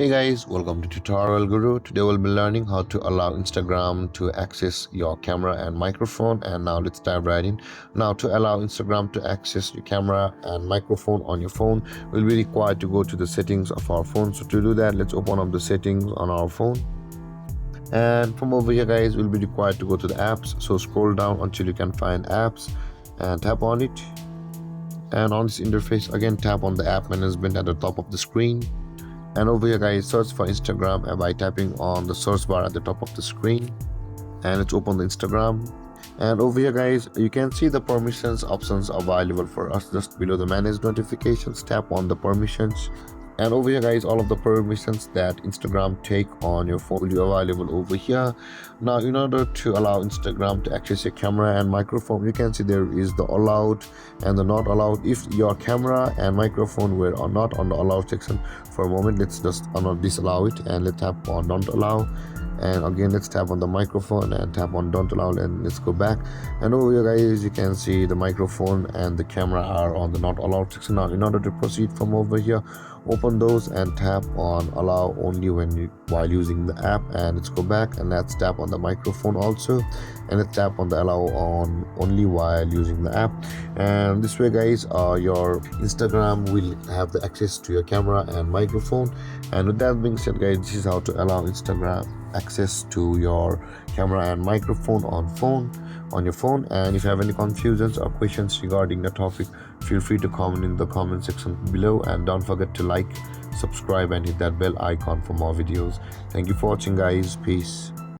Hey guys, welcome to Tutorial Guru. Today we'll be learning how to allow Instagram to access your camera and microphone. And now let's dive right in. Now to allow Instagram to access your camera and microphone on your phone, we'll be required to go to the settings of our phone. So to do that, let's open up the settings on our phone. And from over here guys, we'll be required to go to the apps. So scroll down until you can find apps and tap on it. And on this interface, again tap on the app management at the top of the screen. And over here guys, search for Instagram by tapping on the search bar at the top of the screen, and let's open the Instagram. And over here guys, you can see the permissions options available for us just below the manage notifications. Tap on the permissions, and over here guys, all of the permissions that Instagram take on your phone will be available over here. Now in order to allow Instagram to access your camera and microphone, you can see there is the allowed and the not allowed. If your camera and microphone were not on the allowed section for a moment, let's just disallow it and let's tap on don't allow. And again let's tap on the microphone and tap on don't allow, and let's go back. And over here guys, you can see the microphone and the camera are on the not allowed section. Now in order to proceed from over here, open those and tap on allow only while using the app, and let's go back and let's tap on the microphone also, and let's tap on the allow on only while using the app. And this way guys, your Instagram will have the access to your camera and microphone. And with that being said guys, this is how to allow Instagram access to your camera and microphone on your phone. And if you have any confusions or questions regarding the topic, feel free to comment in the comment section below, and don't forget to like, subscribe and hit that bell icon for more videos. Thank you for watching guys. Peace.